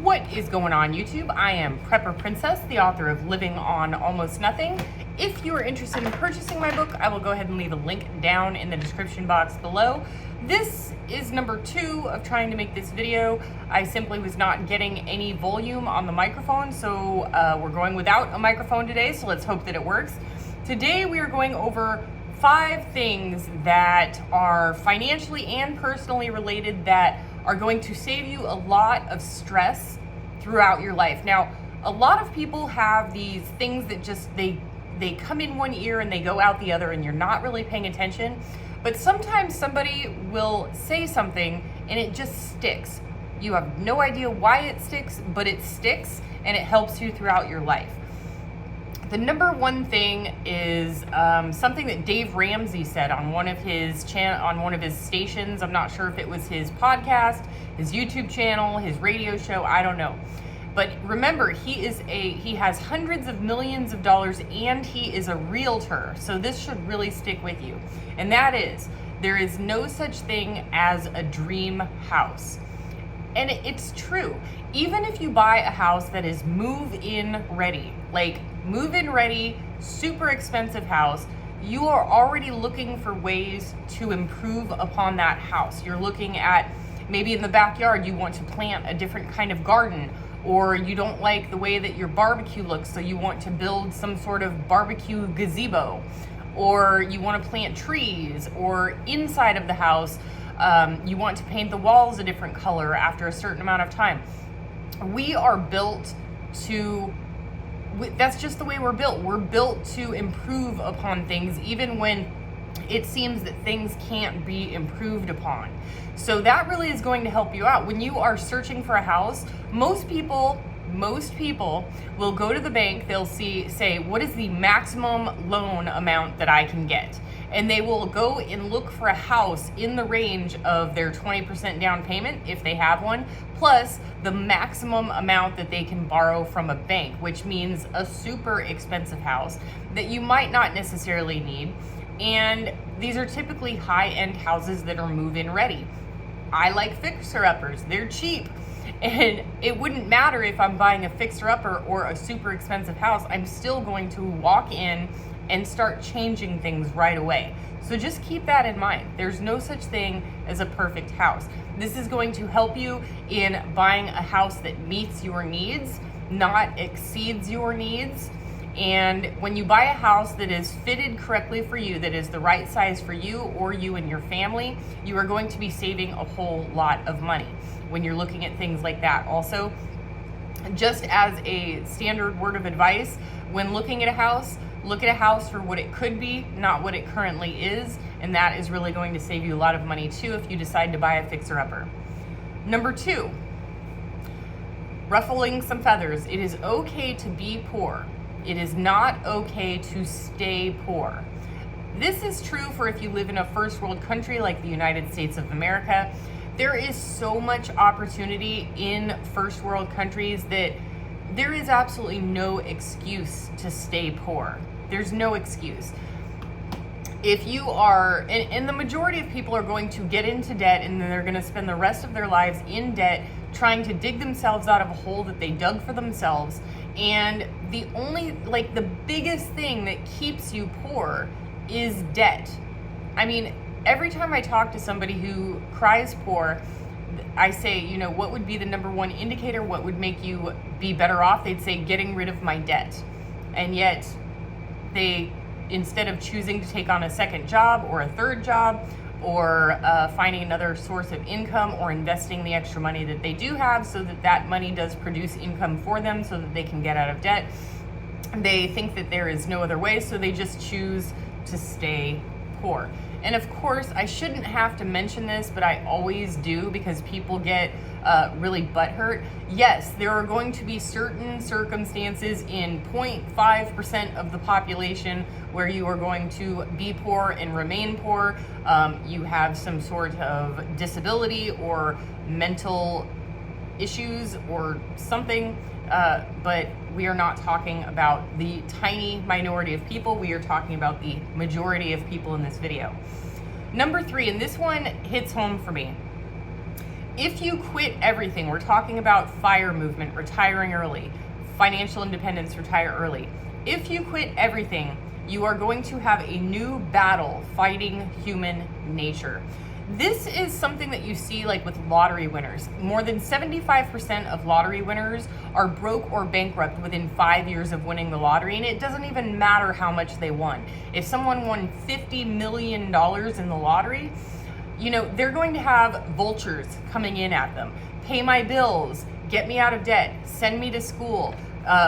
What is going on, YouTube? I am Prepper Princess, the author of Living on Almost Nothing. If you are interested in purchasing my book, I will go ahead and leave a link down in the description box below. This is number 2 of trying to make this video. I simply was not getting any volume on the microphone, so we're going without a microphone today, so let's hope that it works. Today we are going over 5 things that are financially and personally related that are going to save you a lot of stress throughout your life. Now, a lot of people have these things that just, they come in one ear and they go out the other and you're not really paying attention. But sometimes somebody will say something and it just sticks. You have no idea why it sticks, but it sticks and it helps you throughout your life. The number 1 thing is something that Dave Ramsey said on one of his stations. I'm not sure if it was his podcast, his YouTube channel, his radio show, I don't know. But remember, he has hundreds of millions of dollars and he is a realtor. So this should really stick with you. And that is, there is no such thing as a dream house. And it's true. Even if you buy a house that is move-in ready, like move-in ready, super expensive house, you are already looking for ways to improve upon that house. You're looking at maybe in the backyard, you want to plant a different kind of garden, or you don't like the way that your barbecue looks, so you want to build some sort of barbecue gazebo, or you want to plant trees, or inside of the house, you want to paint the walls a different color after a certain amount of time. We are built to, that's just the way we're built. We're built to improve upon things, even when it seems that things can't be improved upon. So that really is going to help you out. When you are searching for a house, most people will go to the bank, they'll say, what is the maximum loan amount that I can get? And they will go and look for a house in the range of their 20% down payment, if they have one, plus the maximum amount that they can borrow from a bank, which means a super expensive house that you might not necessarily need. And these are typically high-end houses that are move-in ready. I like fixer-uppers, they're cheap. And it wouldn't matter if I'm buying a fixer-upper or a super expensive house, I'm still going to walk in and start changing things right away. So just keep that in mind. There's no such thing as a perfect house. This is going to help you in buying a house that meets your needs, not exceeds your needs. And when you buy a house that is fitted correctly for you, that is the right size for you or you and your family, you are going to be saving a whole lot of money when you're looking at things like that. Also, just as a standard word of advice, when looking at a house, look at a house for what it could be, not what it currently is, and that is really going to save you a lot of money too if you decide to buy a fixer-upper. Number 2, ruffling some feathers. It is okay to be poor. It is not okay to stay poor. This is true for if you live in a first world country like the United States of America. There is so much opportunity in first world countries that there is absolutely no excuse to stay poor. There's no excuse. If you are, and the majority of people are going to get into debt and then they're going to spend the rest of their lives in debt trying to dig themselves out of a hole that they dug for themselves. And the biggest thing that keeps you poor is debt. I mean, every time I talk to somebody who cries poor, I say, what would be the number 1 indicator? What would make you be better off? They'd say, getting rid of my debt. And yet they, instead of choosing to take on a second job or a third job, or finding another source of income, or investing the extra money that they do have so that that money does produce income for them so that they can get out of debt, they think that there is no other way, so they just choose to stay poor. And of course, I shouldn't have to mention this, but I always do because people get really butthurt. Yes, there are going to be certain circumstances in 0.5% of the population where you are going to be poor and remain poor. You have some sort of disability or mental issues or something, but we are not talking about the tiny minority of people. We are talking about the majority of people in this video. Number 3, and this one hits home for me. If you quit everything, we're talking about FIRE movement, retiring early, financial independence, retire early. If you quit everything, you are going to have a new battle fighting human nature. This is something that you see like with lottery winners. More than 75% of lottery winners are broke or bankrupt within 5 years of winning the lottery, and it doesn't even matter how much they won. If someone won $50 million in the lottery, you know, they're going to have vultures coming in at them. Pay my bills, get me out of debt, send me to school,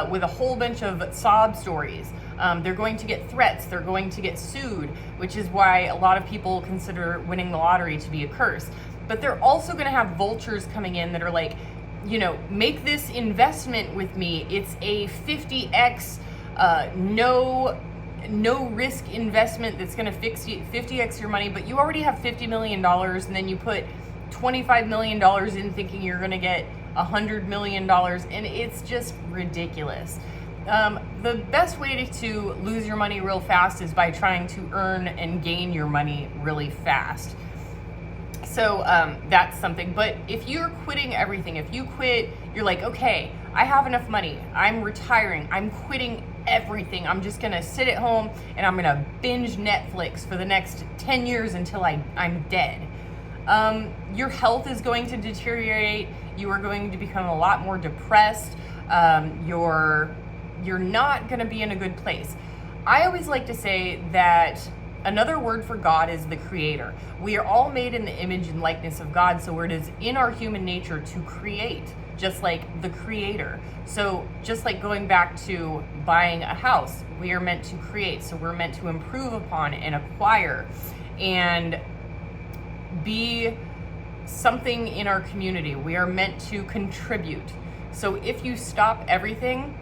with a whole bunch of sob stories. They're going to get threats, they're going to get sued, which is why a lot of people consider winning the lottery to be a curse. But they're also going to have vultures coming in that are like, you know, make this investment with me. It's a 50x no risk investment that's going to 50x your money, but you already have $50 million, and then you put $25 million in thinking you're going to get $100 million, and it's just ridiculous. The best way to lose your money real fast is by trying to earn and gain your money really fast. So that's something. But if you're quitting everything, if you quit, you're like, okay, I have enough money, I'm retiring, I'm quitting everything, I'm just gonna sit at home and I'm gonna binge Netflix for the next 10 years until I'm dead. Your health is going to deteriorate. You are going to become a lot more depressed. You're not going to be in a good place. I always like to say that another word for God is the creator. We are all made in the image and likeness of God, so it is in our human nature to create, just like the creator. So just like going back to buying a house, we are meant to create. So we're meant to improve upon and acquire and be something in our community. We are meant to contribute. So if you stop everything,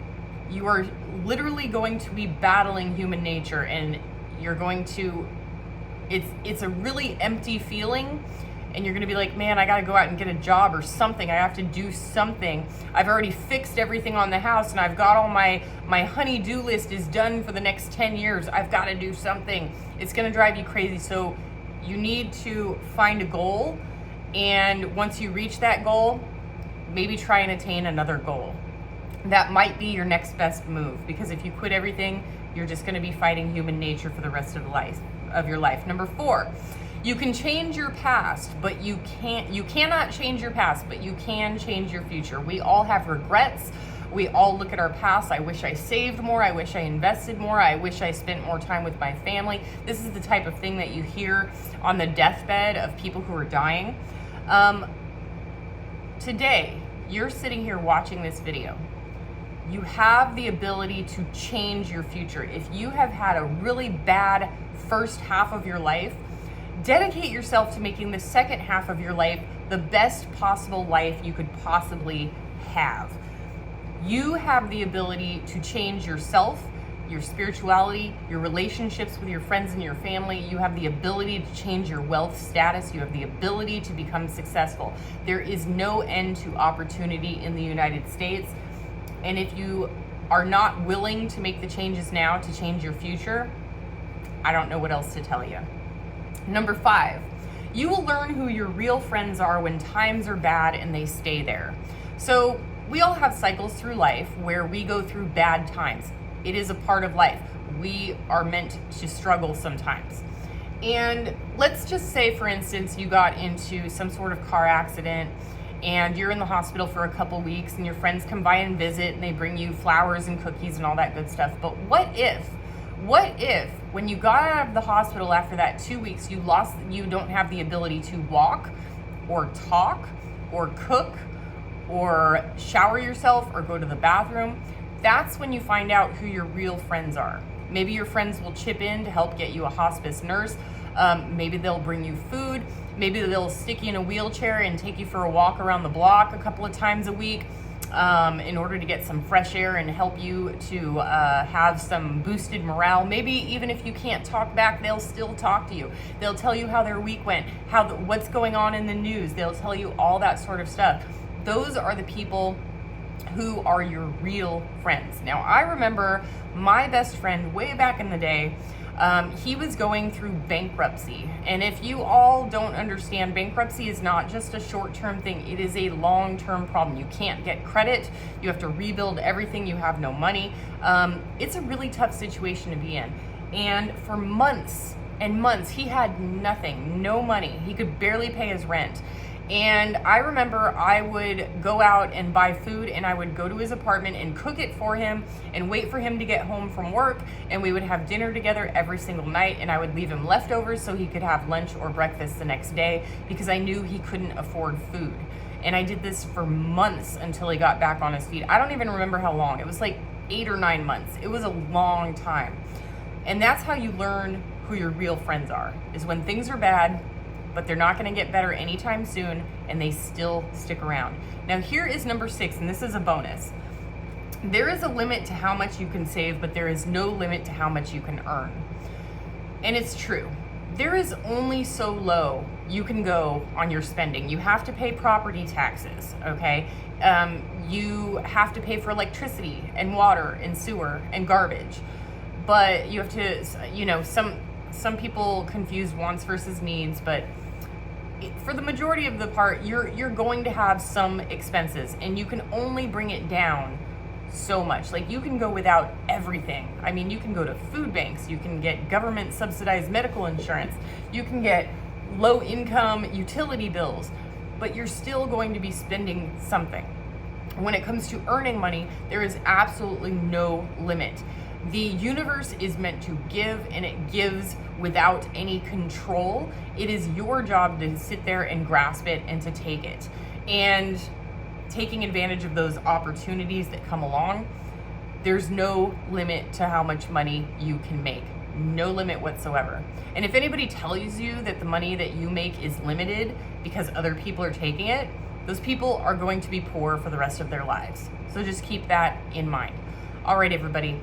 you are literally going to be battling human nature, and you're going to, it's a really empty feeling, and you're going to be like, man, I got to go out and get a job or something. I have to do something. I've already fixed everything on the house, and I've got all my honey-do list is done for the next 10 years. I've got to do something. It's going to drive you crazy. So you need to find a goal, and once you reach that goal, maybe try and attain another goal. That might be your next best move, because if you quit everything, you're just going to be fighting human nature for the rest of your life. Number 4, you can change your past, but you cannot change your past, but you can change your future. We all have regrets. We all look at our past. I wish I saved more. I wish I invested more. I wish I spent more time with my family. This is the type of thing that you hear on the deathbed of people who are dying. Today, you're sitting here watching this video. You have the ability to change your future. If you have had a really bad first half of your life, dedicate yourself to making the second half of your life the best possible life you could possibly have. You have the ability to change yourself, your spirituality, your relationships with your friends and your family. You have the ability to change your wealth status. You have the ability to become successful. There is no end to opportunity in the United States. And if you are not willing to make the changes now to change your future, I don't know what else to tell you. Number 5, you will learn who your real friends are when times are bad and they stay there. So we all have cycles through life where we go through bad times. It is a part of life. We are meant to struggle sometimes. And let's just say, for instance, you got into some sort of car accident and you're in the hospital for a couple weeks, and your friends come by and visit, and they bring you flowers and cookies and all that good stuff. But what if when you got out of the hospital after that 2 weeks, you don't have the ability to walk or talk or cook or shower yourself or go to the bathroom? That's when you find out who your real friends are. Maybe your friends will chip in to help get you a hospice nurse. Maybe they'll bring you food. Maybe they'll stick you in a wheelchair and take you for a walk around the block a couple of times a week in order to get some fresh air and help you to have some boosted morale. Maybe even if you can't talk back, they'll still talk to you. They'll tell you how their week went, what's going on in the news. They'll tell you all that sort of stuff. Those are the people who are your real friends. Now, I remember my best friend way back in the day. He was going through bankruptcy. And if you all don't understand, bankruptcy is not just a short-term thing. It is a long-term problem. You can't get credit. You have to rebuild everything. You have no money. It's a really tough situation to be in. And for months and months, he had nothing, no money. He could barely pay his rent. And I remember I would go out and buy food, and I would go to his apartment and cook it for him and wait for him to get home from work, and we would have dinner together every single night, and I would leave him leftovers so he could have lunch or breakfast the next day because I knew he couldn't afford food. And I did this for months until he got back on his feet. I don't even remember how long. It was like 8 or 9 months. It was a long time. And that's how you learn who your real friends are, is when things are bad, but they're not going to get better anytime soon, and they still stick around. Now here is number 6, and this is a bonus. There is a limit to how much you can save, but there is no limit to how much you can earn. And it's true. There is only so low you can go on your spending. You have to pay property taxes, okay? You have to pay for electricity and water and sewer and garbage. But you have to, some people confuse wants versus needs, but for the majority of the part, you're going to have some expenses, and you can only bring it down so much. Like, you can go without everything. I mean, you can go to food banks, you can get government subsidized medical insurance, you can get low income utility bills, but you're still going to be spending something. When it comes to earning money, there is absolutely no limit. The universe is meant to give, and it gives without any control. It is your job to sit there and grasp it and to take it. And taking advantage of those opportunities that come along, there's no limit to how much money you can make. No limit whatsoever. And if anybody tells you that the money that you make is limited because other people are taking it, those people are going to be poor for the rest of their lives. So just keep that in mind. All right, everybody.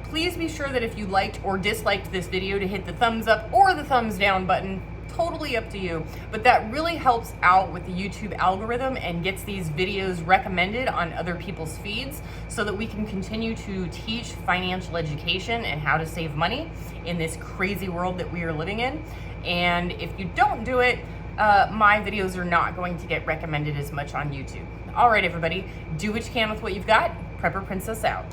Please be sure that if you liked or disliked this video to hit the thumbs up or the thumbs down button. Totally up to you, but that really helps out with the YouTube algorithm and gets these videos recommended on other people's feeds so that we can continue to teach financial education and how to save money in this crazy world that we are living in. And if you don't do it, my videos are not going to get recommended as much on YouTube. All right, everybody, do what you can with what you've got. Prepper Princess out.